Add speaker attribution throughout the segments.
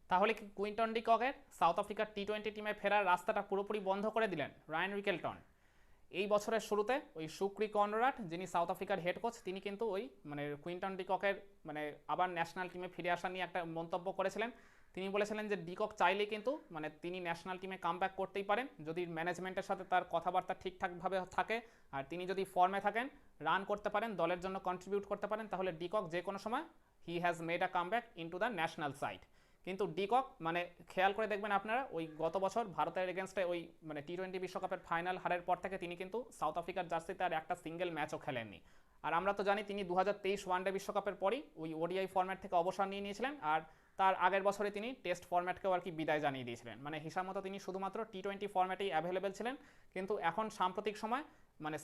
Speaker 1: তাহলে কি Quinton de ককের south আফ্রিকার টি-20 টিমে ফেরার রাস্তাটা পুরোপুরি বন্ধ করে দিলেন রায়ান রিকেলটন? এই বছরের শুরুতে ওই সুক্রি কনরাড, যিনি সাউথ আফ্রিকার হেড কোচ, তিনি কিন্তু ওই কুইন্টন ডি ককের আবার ন্যাশনাল টিমে ফিরে আসা নিয়ে একটা মন্তব্য করেছিলেন। তিনি বলেছিলেন যে ডি কক চাইলেই কিন্তু তিনি ন্যাশনাল টিমে কামব্যাক করতেই পারেন, যদি ম্যানেজমেন্টের সাথে তার কথাবার্তা ঠিকঠাকভাবে থাকে আর তিনি যদি ফর্মে থাকেন, রান করতে পারেন, দলের জন্য কন্ট্রিবিউট করতে পারেন, তাহলে ডি কক যে কোনো সময় he has made a comeback into the national side. কিন্তু ডিকক খেয়াল করে দেখবেন আপনারা, ওই গত বছর ভারতের এগেনস্টে ওই টি-20 বিশ্বকাপের ফাইনাল হারের পর থেকে তিনি কিন্তু সাউথ আফ্রিকার জার্সিতে আর একটা সিঙ্গেল ম্যাচও খেলেননি। আর আমরা তো জানি তিনি 2023 ওয়ানডে বিশ্বকাপের পরই ওই ওডিআই ফরম্যাট থেকে অবসর নিয়ে নিয়েছিলেন, আর তার আগের বছরে তিনি টেস্ট ফরম্যাটকেও আর কি বিদায় জানিয়ে দিয়েছিলেন। হিসাব মতো তিনি শুধুমাত্র টি-20 ফরম্যাটেই অ্যাভেলেবেল ছিলেন। কিন্তু এখন সাম্প্রতিক সময়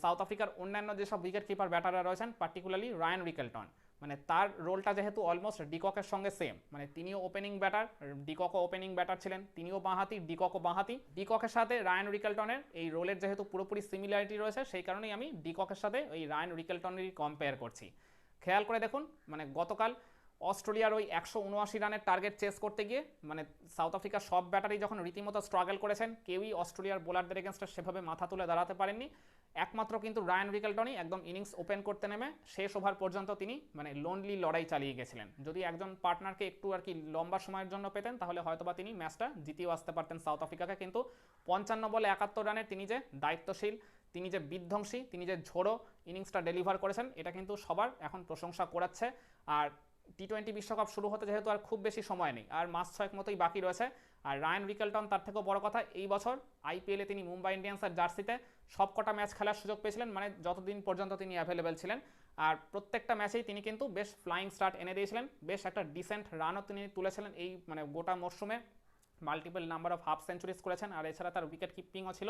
Speaker 1: সাউথ আফ্রিকার অন্যান্য যেসব উইকেট কিপার ব্যাটাররা রয়েছেন, পার্টিকুলারলি রায়ান রিকেলটন, তার রোলটা যেহেতু অলমোস্ট ডিককের সঙ্গে সেম, তিনিও ওপেনিং ব্যাটার, ডিককও ওপেনিং ব্যাটার ছিলেন, তিনিও বাঁহাতি, ডিককও বাঁহাতি। ডিককের সাথে রায়ান রিকেলটনের এই রোলের যেহেতু পুরোপুরি সিমিলারিটি রয়েছে, সেই কারণেই আমি ডিককের সাথে ওই রায়ান রিকেলটনেরই কম্পেয়ার করছি। খেয়াল করে দেখুন, গতকাল অস্ট্রেলিয়ার ওই 179 রানের টার্গেট চেস করতে গিয়ে সাউথ আফ্রিকার সব ব্যাটারই যখন রীতিমতো স্ট্রাগল করেছেন, কেউই অস্ট্রেলিয়ার বোলারদের এগেনস্টে সেভাবে মাথা তুলে দাঁড়াতে পারেননি। একমাত্র কিন্তু রায়ান রিকেলটনই একদম ইনিংস ওপেন করতে নেমে শেষ ওভার পর্যন্ত তিনি লোনলি লড়াই চালিয়ে গেছিলেন। যদি একজন পার্টনারকে একটু আর কি লম্বা সময়ের জন্য পেতেন, তাহলে হয়তোবা তিনি ম্যাচটা জিতিয়েও আসতে পারতেন সাউথ আফ্রিকাকে। কিন্তু 55 বলে 71 রানের তিনি যে দায়িত্বশীল, তিনি যে বিধ্বংসী, তিনি যে ঝোড়ো ইনিংসটা ডেলিভার করেছেন, এটা কিন্তু সবার এখন প্রশংসা করাচ্ছে। আর টি-20 বিশ্বকাপ শুরু হতে যেহেতু আর খুব বেশি সময় নেই, আর মাস 6 মতোই বাকি রয়েছে। আর রায়ান রিকেলটন তার থেকেও বড় কথা, এই বছর আইপিএলে তিনি মুম্বাই ইন্ডিয়ান্সের জার্সিতে সবকটা ম্যাচ খেলার সুযোগ পেয়েছিলেন, যতদিন পর্যন্ত তিনি অ্যাভেলেবেল ছিলেন। আর প্রত্যেকটা ম্যাচেই তিনি কিন্তু বেশ ফ্লাইং স্টার্ট এনে দিয়েছিলেন, বেশ একটা ডিসেন্ট রানও তিনি তুলেছিলেন এই গোটা মরশুমে। Multiple number of half centuries করেছেন, আর এছাড়া তার উইকেট কিপিংও ছিল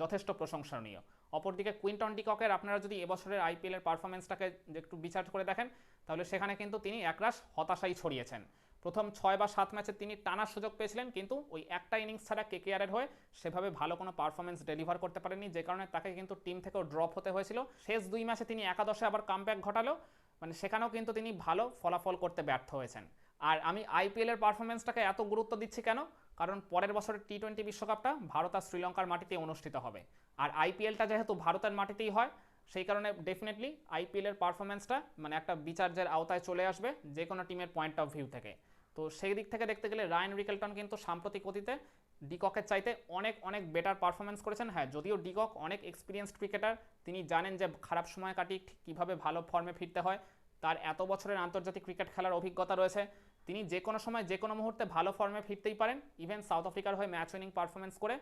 Speaker 1: যথেষ্ট প্রশংসনীয়। অপরদিকে কুইন্টন ডি ককের আপনারা যদি এবছরের আইপিএলের পারফরমেন্সটাকে একটু বিচার করে দেখেন, তাহলে সেখানে কিন্তু তিনি একরাশ হতাশাই ছড়িয়েছেন। প্রথম 6 বা 7 ম্যাচে তিনি টানার সুযোগ পেয়েছিলেন, কিন্তু ওই একটা ইনিংস ছাড়া কেকেআরের হয়ে সেভাবে ভালো কোনো পারফরমেন্স ডেলিভার করতে পারেননি, যে কারণে তাকে কিন্তু টিম থেকেও ড্রপ হতে হয়েছিল। শেষ 2 ম্যাচে তিনি একাদশে আবার কামব্যাক ঘটালো, সেখানেও কিন্তু তিনি ভালো ফলাফল করতে ব্যর্থ হয়েছেন। আর আমি আইপিএলের পারফরমেন্সটাকে এত গুরুত্ব দিচ্ছি কেন? কারণ পরের বছরের টি-20 বিশ্বকাপটা ভারত আর শ্রীলঙ্কার মাটিতে অনুষ্ঠিত হবে, আর আইপিএলটা যেহেতু ভারতের মাটিতেই হয়, সেই কারণে ডেফিনেটলি আইপিএলের পারফরমেন্সটা একটা বিচার্যের আওতায় চলে আসবে যে কোনো টিমের পয়েন্ট অফ ভিউ থেকে। তো সেই দিক থেকে দেখতে গেলে রায়ান রিকেলটন কিন্তু সাম্প্রতিক অতীতে ডিককের চাইতে অনেক অনেক বেটার পারফরমেন্স করেছেন। হ্যাঁ, যদিও ডিকক অনেক এক্সপিরিয়েন্সড ক্রিকেটার, তিনি জানেন যে খারাপ সময় কাটিয়ে কীভাবে ভালো ফর্মে ফিরতে হয়, তার এত বছরের আন্তর্জাতিক ক্রিকেট খেলার অভিজ্ঞতা রয়েছে, তিনি যে কোনো সময় যে কোনো মুহূর্তে ভালো ফর্মে ফিরতেই পারেন। ইভেন সাউথ আফ্রিকার হয়ে ম্যাচ উইনিং পারফরমেন্স করে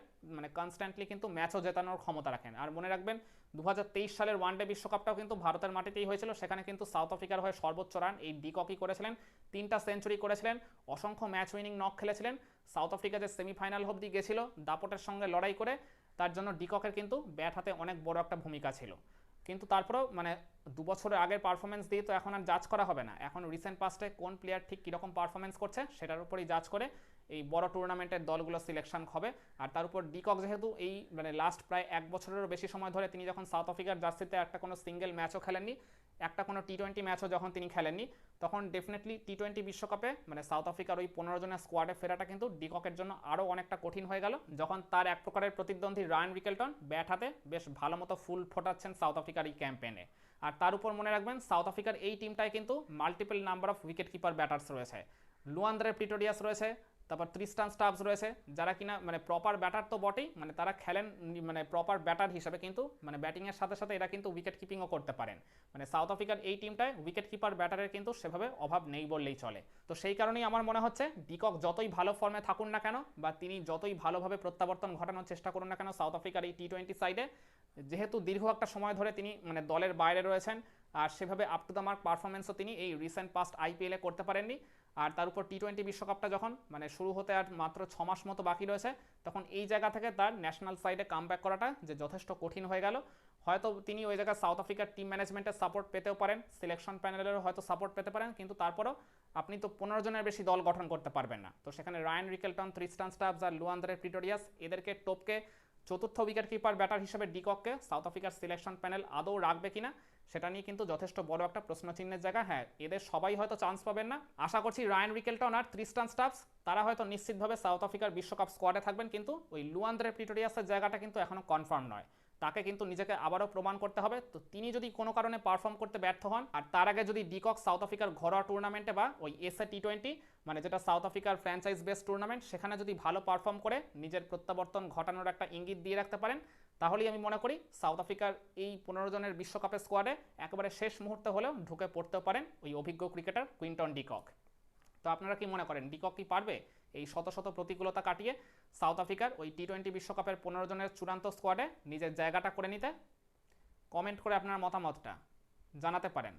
Speaker 1: কনস্ট্যান্টলি কিন্তু ম্যাচও জেতানোর ক্ষমতা রাখেন। আর মনে রাখবেন 2023 সালের ওয়ানডে বিশ্বকাপটাও কিন্তু ভারতের মাটিতেই হয়েছিল, সেখানে কিন্তু সাউথ আফ্রিকার হয়ে সর্বোচ্চ রান এই ডিককই করেছিলেন, 3টা সেঞ্চুরি করেছিলেন, অসংখ্য ম্যাচ উইনিং নক খেলেছিলেন। সাউথ আফ্রিকা যে সেমিফাইনাল অবধি গেছিল দাপটের সঙ্গে লড়াই করে, তার জন্য ডিককের কিন্তু ব্যাট হাতে অনেক বড় একটা ভূমিকা ছিল। কিন্তু তারপরেও 2 বছরের আগের পারফরমেন্স দিয়ে তো এখন আর জাজ করা হবে না, এখন রিসেন্ট পাস্টে কোন প্লেয়ার ঠিক কীরকম পারফরমেন্স করছে সেটার উপরেই জাজ করে এই বড় টুর্নামেন্টের দলগুলো সিলেকশন হবে। আর তার উপর ডিকক যেহেতু এই লাস্ট প্রায় 1 বছরেরও বেশি সময় ধরে তিনি যখন সাউথ আফ্রিকার জার্সিতে একটা কোনো সিঙ্গেল ম্যাচও খেলেননি, একটা কোনো টি-20 ম্যাচও যখন তিনি খেলেননি, তখন ডেফিনেটলি টি-20 বিশ্বকাপে সাউথ আফ্রিকার ওই 15 জনের স্কোয়াডে ফেরাটা কিন্তু ডিককের জন্য আরও অনেকটা কঠিন হয়ে গেল, যখন তার এক প্রকারের প্রতিদ্বন্দ্বী রায়ান রিকেলটন ব্যাট হাতে বেশ ভালো মতো ফুল ফোটাচ্ছেন সাউথ আফ্রিকার এই ক্যাম্পেইনে। আর তার উপর মনে রাখবেন সাউথ আফ্রিকার এই টিমটায় কিন্তু multiple number of wicket keeper batters রয়েছে, লুয়ান্দ্রে প্রিটোরিয়াস রয়েছে, তারপর ট্রিস্টান স্টাবস রয়েছে, যারা কিনা প্রপার ব্যাটার তো বটেই, তারা খেলেন প্রপার ব্যাটার হিসাবে, কিন্তু ব্যাটিংয়ের সাথে সাথে এরা কিন্তু উইকেট কিপিংও করতে পারেন। সাউথ আফ্রিকার এই টিমটায় উইকেট কিপার ব্যাটারের কিন্তু সেভাবে অভাব নেই বললেই চলে। তো সেই কারণেই আমার মনে হচ্ছে ডিকক যতই ভালো ফর্মে থাকুন না কেন, বা তিনি যতই ভালোভাবে প্রত্যাবর্তন ঘটানোর চেষ্টা করুন না কেন সাউথ আফ্রিকার এই টি-20 সাইডে, যেহেতু দীর্ঘ একটা সময় ধরে তিনি দলের বাইরে রয়েছেন, আর সেভাবে আপ টু দ্য মার্ক পারফরমেন্সও তিনি এই রিসেন্ট পাস্ট আইপিএলে করতে পারেননি। আর তার উপর টি-20 বিশ্বকাপটা যখন শুরু হতে আর মাত্র 6 মাস মতো বাকি রয়েছে, তখন এই জায়গা থেকে তার ন্যাশনাল সাইডে কামব্যাক করাটা যে যথেষ্ট কঠিন হয়ে গেল। হয়তো তিনি ওই জায়গায় সাউথ আফ্রিকার টিম ম্যানেজমেন্টের সাপোর্ট পেতেও পারেন, সিলেকশন প্যানেলেরও হয়তো সাপোর্ট পেতে পারেন, কিন্তু তারপরও আপনি তো 15 জনের বেশি দল গঠন করতে পারবেন না। তো সেখানে রায়ান রিকেলটন, ট্রিস্টান স্টাবস আর লুয়ান্দ্রে প্রিটোরিয়াস, এদেরকে টপকে চতুর্থ উইকেট কিপার ব্যাটার হিসেবে ডিকককে সাউথ আফ্রিকার সিলেকশন প্যানেল আদৌ রাখবে কিনা, সেটা নিয়ে কিন্তু যথেষ্ট বড় একটা প্রশ্নচিহ্নের জায়গা। হ্যাঁ, এদের সবাই হয়তো চান্স পাবেন না। আশা করছি রায়ান রিকেলটন আর ট্রিস্টান স্টাফস তারা হয়তো নিশ্চিতভাবে সাউথ আফ্রিকার বিশ্বকাপ স্কোয়াডে থাকবেন, কিন্তু ওই লুয়ান্দ্রে প্রিটোরিয়াসের জায়গাটা কিন্তু এখনও কনফার্ম নয়। তাকে কিন্তু নিজেকে আবারও প্রমাণ করতে হবে। তো তিনি যদি কোনো কারণে পারফর্ম করতে ব্যর্থ হন, আর তার আগে যদি ডিকক সাউথ আফ্রিকার ঘরোয়া টুর্নামেন্টে বা ওই এসএ টি20 মানে যেটা সাউথ আফ্রিকার ফ্র্যাঞ্চাইজ বেস টুর্নামেন্ট, সেখানে যদি ভালো পারফর্ম করে নিজের প্রত্যাবর্তন ঘটানোর একটা ইঙ্গিত দিয়ে রাখতে পারেন, তাহলেই আমি মনে করি সাউথ আফ্রিকার এই 15 জনের বিশ্বকাপের স্কোয়াডে একেবারে শেষ মুহূর্তে হলেও ঢুকে পড়তেও পারেন ওই অভিজ্ঞ ক্রিকেটার কুইন্টন ডিকক। তো আপনারা কি মনে করেন, ডিকক কি পারবে এই শত শত প্রতিকূলতা কাটিয়ে সাউথ আফ্রিকার ওই টি20 বিশ্বকাপের 15 জনের চূড়ান্ত স্কোয়াডে নিজের জায়গাটা করে নিতে? কমেন্ট করে আপনার মতামতটা জানাতে পারেন।